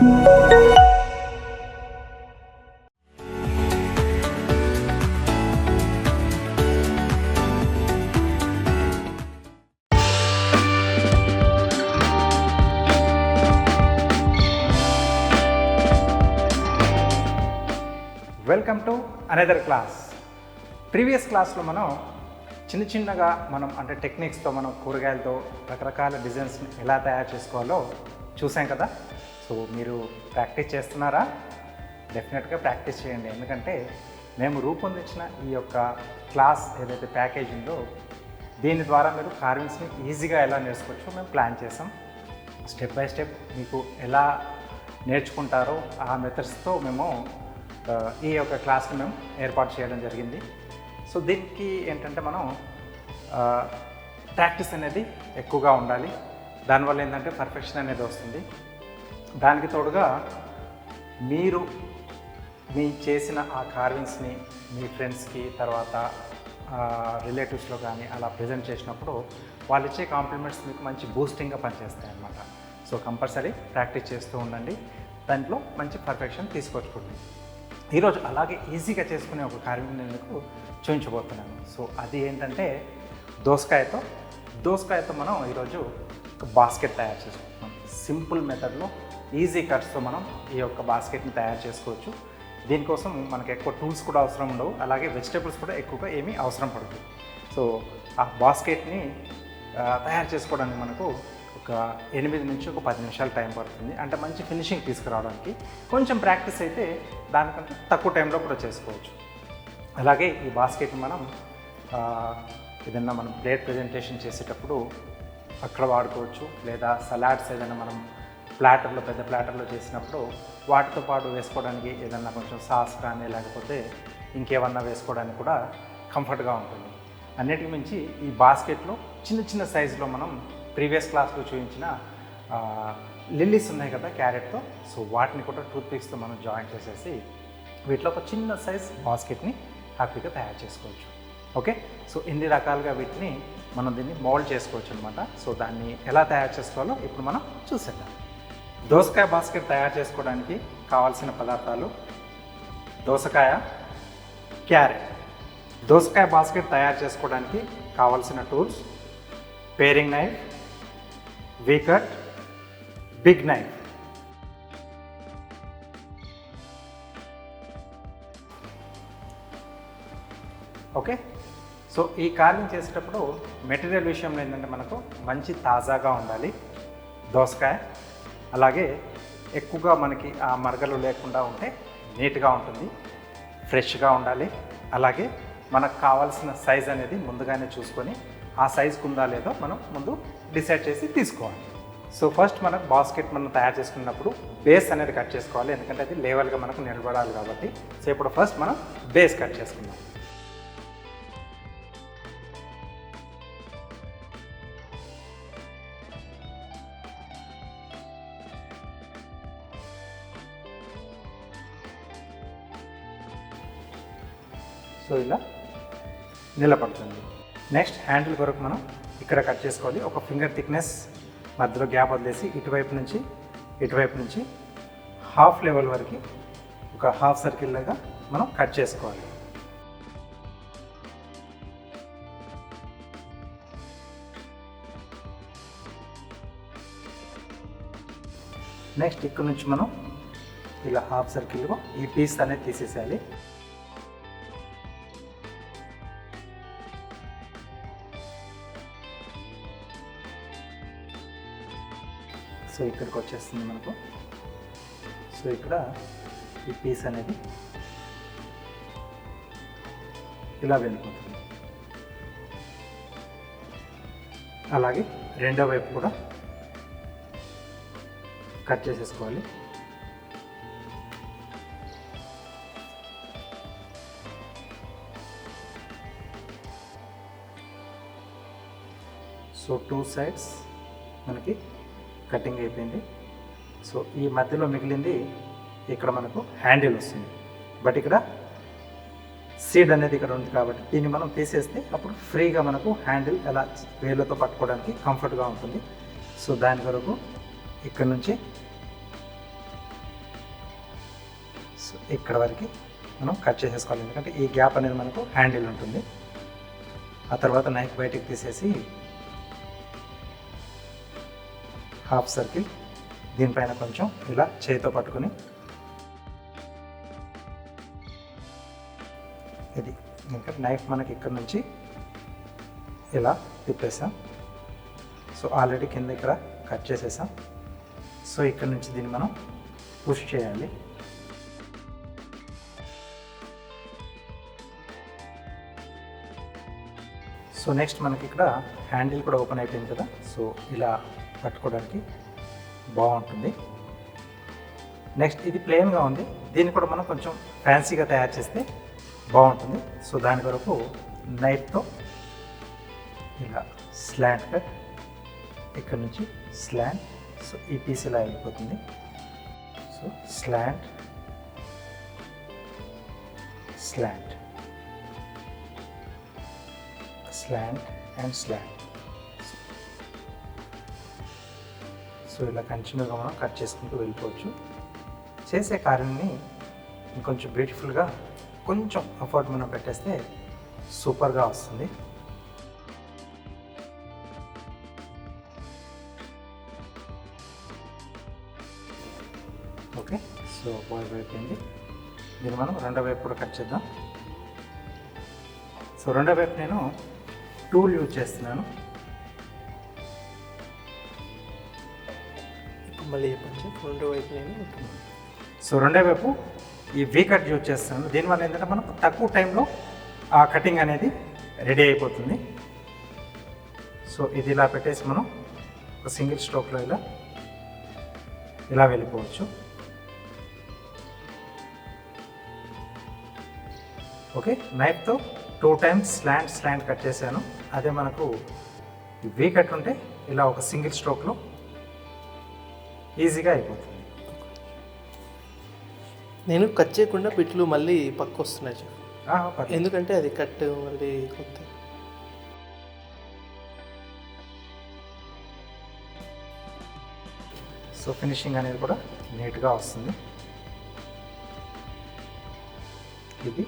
Welcome to another class. Previous క్లాస్లో మనం చిన్నగా అంటే టెక్నిక్స్తో మనం కూరగాయలతో రకరకాల డిజైన్స్ని ఎలా తయారు చేసుకోవాలో చూసాం కదా. సో మీరు ప్రాక్టీస్ చేస్తున్నారా? డెఫినెట్గా ప్రాక్టీస్ చేయండి. ఎందుకంటే మేము రూపొందించిన ఈ యొక్క క్లాస్ ఏదైతే ప్యాకేజ్ ఉందో దీని ద్వారా మీరు కార్వింగ్స్ని ఈజీగా ఎలా నేర్చుకోవచ్చో మేము ప్లాన్ చేసాం. స్టెప్ బై స్టెప్ మీకు ఎలా నేర్చుకుంటారో ఆ మెథడ్స్తో మేము ఈ యొక్క క్లాస్ని మేము ఏర్పాటు చేయడం జరిగింది. సో దీనికి ఏంటంటే మనం ప్రాక్టీస్ అనేది ఎక్కువగా ఉండాలి. దానివల్ల ఏంటంటే పర్ఫెక్షన్ అనేది వస్తుంది. దానికి తోడుగా మీరు మీ చేసిన ఆ కార్వింగ్స్ని మీ ఫ్రెండ్స్కి తర్వాత రిలేటివ్స్లో కానీ అలా ప్రజెంట్ చేసినప్పుడు వాళ్ళు ఇచ్చే కాంప్లిమెంట్స్ మీకు మంచి బూస్టింగ్గా పనిచేస్తాయి అన్నమాట. సో కంపల్సరీ ప్రాక్టీస్ చేస్తూ ఉండండి. దాంట్లో మంచి పర్ఫెక్షన్ తీసుకొచ్చుకోండి. ఈరోజు అలాగే ఈజీగా చేసుకునే ఒక కార్వింగ్ నేను మీకు చూపించబోతున్నాను. సో అది ఏంటంటే దోసకాయతో మనం ఈరోజు ఒక బాస్కెట్ తయారు చేసుకుంటున్నాం. సింపుల్ మెథడ్లో ఈజీ కట్స్తో మనం ఈ యొక్క బాస్కెట్ని తయారు చేసుకోవచ్చు. దీనికోసం మనకు ఎక్కువ టూల్స్ కూడా అవసరం ఉండవు, అలాగే వెజిటేబుల్స్ కూడా ఎక్కువగా ఏమీ అవసరం పడుతుంది. సో ఆ బాస్కెట్ని తయారు చేసుకోవడానికి మనకు ఒక 8 నుంచి ఒక 10 నిమిషాలు టైం పడుతుంది. అంటే మంచి ఫినిషింగ్ తీసుకురావడానికి. కొంచెం ప్రాక్టీస్ అయితే దానికంటే తక్కువ టైంలో కూడా చేసుకోవచ్చు. అలాగే ఈ బాస్కెట్ని మనం ఏదన్నా మనం ప్లేట్ ప్రజెంటేషన్ చేసేటప్పుడు అక్కడ వాడుకోవచ్చు, లేదా సలాడ్స్ ఏదైనా మనం పెద్ద ప్లాటర్లో చేసినప్పుడు వాటితో పాటు వేసుకోవడానికి ఏదన్నా కొంచెం సాస్ కానీ లేకపోతే ఇంకేమన్నా వేసుకోవడానికి కూడా కంఫర్ట్గా ఉంటుంది. అన్నిటికి మించి ఈ బాస్కెట్లో చిన్న సైజులో మనం ప్రీవియస్ క్లాస్లో చూపించిన లిల్లీస్ ఉన్నాయి కదా క్యారెట్తో, సో వాటిని కూడా టూత్పిక్స్తో మనం జాయిన్ చేసేసి వీటిలో ఒక చిన్న సైజ్ బాస్కెట్ని హ్యాపీగా తయారు చేసుకోవచ్చు. ఓకే, సో ఇన్ని రకాలుగా వీటిని మనం దీన్ని మోల్డ్ చేసుకోవచ్చు అనమాట. సో దాన్ని ఎలా తయారు చేసుకోవాలో ఇప్పుడు మనం చూసేద్దాం. దోసకాయ బాస్కెట్ తయారు చేసుకోవడానికి కావాల్సిన పదార్థాలు: దోసకాయ, క్యారెట్. దోసకాయ బాస్కెట్ తయారు చేసుకోవడానికి కావాల్సిన tools: paring knife, V-cut, big knife. Okay, so ఈ కార్వింగ్ చేసేటప్పుడు మెటీరియల్ విషయంలో ఏంటంటే మనకు మంచి తాజాగా ఉండాలి దోసకాయ. అలాగే ఎక్కువగా మనకి ఆ మరకలు లేకుండా ఉంటే నీట్గా ఉంటుంది, ఫ్రెష్గా ఉండాలి. అలాగే మనకు కావాల్సిన సైజ్ అనేది ముందుగానే చూసుకొని ఆ సైజుకు ఉందా లేదో మనం ముందు డిసైడ్ చేసి తీసుకోవాలి. సో ఫస్ట్ మనకు బాస్కెట్ మనం తయారు చేసుకున్నప్పుడు బేస్ అనేది కట్ చేసుకోవాలి, ఎందుకంటే అది లేవల్గా మనకు నిలబడాలి కాబట్టి. సో ఇప్పుడు ఫస్ట్ మనం బేస్ కట్ చేసుకుందాం. సో ఇలా నిలబడుతుంది. నెక్స్ట్ హ్యాండిల్ కొరకు మనం ఇక్కడ కట్ చేసుకోవాలి. ఒక ఫింగర్ థిక్నెస్ మధ్యలో గ్యాప్ వదిలేసి ఇటువైపు నుంచి హాఫ్ లెవెల్ వరకు ఒక హాఫ్ సర్కిల్ లాగా మనం కట్ చేసుకోవాలి. నెక్స్ట్ ఇక్కడ నుంచి మనం ఇలా హాఫ్ సర్కిల్గా ఈ పీస్ అనేది తీసేసేయాలి. సో ఇక్కడికి వచ్చేస్తుంది మనకు. సో ఇక్కడ ఈ పీస్ అనేది ఇలా వెళ్ళిపోతుంది. అలాగే రెండో వైపు కూడా కట్ చేసేసుకోవాలి. సో 2 sides మనకి కటింగ్ అయిపోయింది. సో ఈ మధ్యలో మిగిలింది ఇక్కడ మనకు హ్యాండిల్ వస్తుంది. బట్ ఇక్కడ సీడ్ అనేది ఇక్కడ ఉంది కాబట్టి దీన్ని మనం తీసేస్తే అప్పుడు ఫ్రీగా మనకు హ్యాండిల్ ఎలా వేళ్ళతో పట్టుకోవడానికి కంఫర్ట్గా ఉంటుంది. సో దాని కొరకు ఇక్కడ నుంచి సో ఇక్కడ వరకు మనం కట్ చేసేసుకోవాలి, ఎందుకంటే ఈ గ్యాప్ అనేది మనకు హ్యాండిల్ ఉంటుంది. ఆ తర్వాత నైఫ్ బయటికి తీసేసి హాఫ్ సర్కిల్ దీనిపైన కొంచెం ఇలా చేతితో పట్టుకొని ఇది ఇంకా నైఫ్ మనకి ఇక్కడ నుంచి ఇలా తిప్పేసాం. సో ఆల్రెడీ కింద ఇక్కడ కట్ చేసేసాం. సో ఇక్కడ నుంచి దీన్ని మనం పుష్ చేయాలి. సో నెక్స్ట్ మనకి ఇక్కడ హ్యాండిల్ కూడా ఓపెన్ అయిపోయింది కదా, సో ఇలా పట్టుకోవడానికి బాగుంటుంది. నెక్స్ట్ ఇది ప్లెయిన్గా ఉంది, దీన్ని కూడా మనం కొంచెం ఫ్యాన్సీగా తయారు చేస్తే బాగుంటుంది. సో దాని కొరకు నైఫ్తో ఇలా స్లాంట్ కట్, ఇక్కడ నుంచి స్లాంట్, సో ఈ పీస్ ఇలా వెళ్ళిపోతుంది. So slant slant slant and slant. So ఇలా కంటిన్యూగా మనం కట్ చేసుకుంటూ వెళ్ళిపోవచ్చు. చేసే కార్యాన్ని ఇంకొంచెం బ్యూటిఫుల్గా కొంచెం ఎఫర్ట్ మనం పెట్టేస్తే సూపర్గా వస్తుంది. ఓకే, సో బాయ్ అయిపోయింది. దీన్ని మనం రెండో వైపు కూడా కట్ చేద్దాం. సో రెండో వైపు నేను టూల్ యూజ్ చేస్తున్నాను. మళ్ళీ చెప్పండి, రెండో వైపు నేను సో రెండో వైపు ఈ వీ కట్ యూజ్ చేస్తున్నాను. దీనివల్ల ఏంటంటే మనకు తక్కువ టైంలో ఆ కటింగ్ అనేది రెడీ అయిపోతుంది. సో ఇది ఇలా పెట్టేసి మనం ఒక సింగిల్ స్ట్రోక్లో ఇలా వెళ్ళిపోవచ్చు. ఓకే, నైఫ్తో 2 times స్లాంట్ కట్ చేశాను. అదే మనకు వీ కట్ ఉంటే ఇలా ఒక సింగిల్ స్ట్రోక్లో ఈజీగా అయిపోతుంది. నేను కట్ చేయకుండా పిట్లు మళ్ళీ పక్క వస్తున్నాయి చెఫ్, పర్లేదు. ఎందుకంటే అది కట్ మళ్ళీ కొత్త. సో ఫినిషింగ్ అనేది కూడా నీట్గా వస్తుంది. ఇది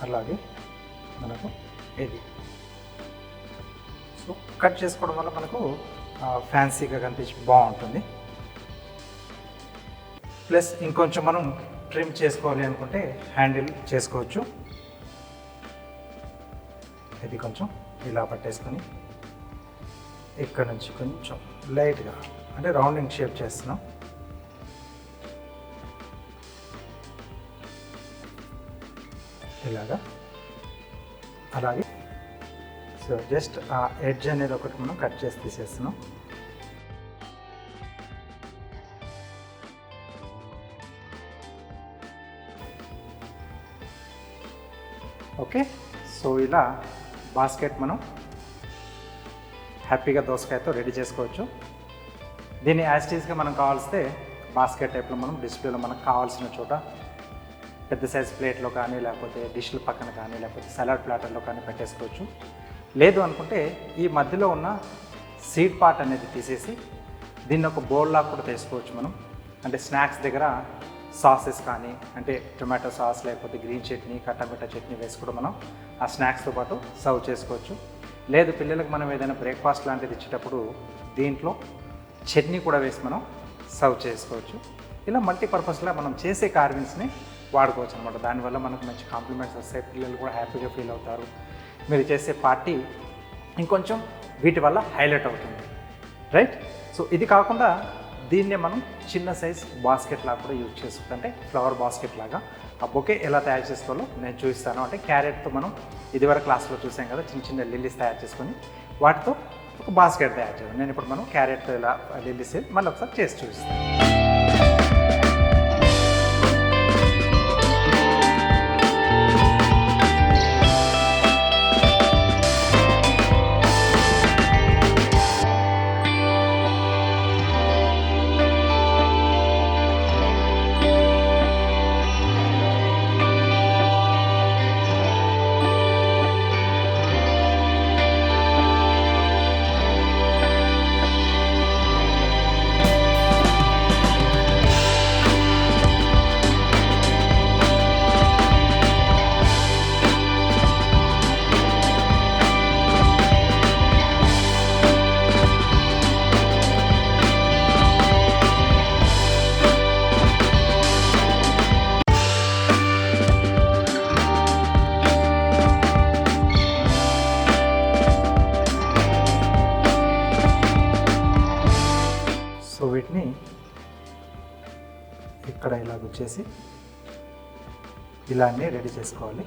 అలాగే మనకు ఇది సో కట్ చేసుకోవడం వల్ల మనకు ఫ్యాన్సీగా కనిపించి బాగుంటుంది. ప్లస్ ఇంకొంచెం మనం ట్రిమ్ చేసుకోవాలి అనుకుంటే హ్యాండిల్ చేసుకోవచ్చు. ఇది కొంచెం ఇలా పట్టేసుకొని ఇక్కడ నుంచి కొంచెం లైట్గా అంటే రౌండింగ్ షేప్ చేస్తున్నాం. ఇలాగా అలాగే సో జస్ట్ ఆ ఎడ్జ్ అనేది ఒకటి మనం కట్ చేసి తీసేస్తున్నాం. ఓకే, సో ఇలా బాస్కెట్ మనం హ్యాపీగా దోసకాయతో రెడీ చేసుకోవచ్చు. దీన్ని యాజ్ టీజ్గా మనం కావాల్స్తే బాస్కెట్ టైప్లో మనం డిస్ప్లేలో మనకు కావాల్సిన చోట పెద్ద సైజ్ ప్లేట్లో కానీ లేకపోతే డిష్ల పక్కన కానీ లేకపోతే సలాడ్ ప్లాటర్లో కానీ పెట్టేసుకోవచ్చు. లేదు అనుకుంటే ఈ మధ్యలో ఉన్న సీడ్ పార్ట్ అనేది తీసేసి దీన్ని ఒక బౌల్లా కూడా తీసుకోవచ్చు మనం. అంటే స్నాక్స్ దగ్గర సాసెస్ కానీ అంటే టొమాటో సాస్ లేకపోతే గ్రీన్ చట్నీ టమాటా చట్నీ వేసి కూడా మనం ఆ స్నాక్స్తో పాటు సర్వ్ చేసుకోవచ్చు. లేదు పిల్లలకు మనం ఏదైనా బ్రేక్ఫాస్ట్ లాంటిది ఇచ్చేటప్పుడు దీంట్లో చట్నీ కూడా వేసి మనం సర్వ్ చేసుకోవచ్చు. ఇలా మల్టీపర్పస్లో మనం చేసే కార్వింగ్స్ని వాడుకోవచ్చు అనమాట. దానివల్ల మనకు మంచి కాంప్లిమెంట్స్ వస్తాయి, పిల్లలు కూడా హ్యాపీగా ఫీల్ అవుతారు. మీరు చేసే పార్టీ ఇంకొంచెం వీటి వల్ల హైలైట్ అవుతుంది, రైట్? సో ఇది కాకుండా దీన్నే మనం చిన్న సైజ్ బాస్కెట్ లాగా కూడా యూజ్ చేసుకుంటాం. అంటే ఫ్లవర్ బాస్కెట్ లాగా ఆ బొకే ఎలా తయారు చేసుకోవాలో నేను చూపిస్తాను. అంటే క్యారెట్తో మనం ఇదివరకు క్లాస్లో చూసాం కదా, చిన్న చిన్న లిల్లీస్ తయారు చేసుకొని వాటితో ఒక బాస్కెట్ తయారు చేద్దాం. నేను ఇప్పుడు మనం క్యారెట్తో ఇలా లిల్లీస్ మళ్ళీ ఒకసారి చేసి చూపిస్తాను. ఇక్కడ ఇలా గుచ్చేసి ఇలా అన్నీ రెడీ చేసుకోవాలి.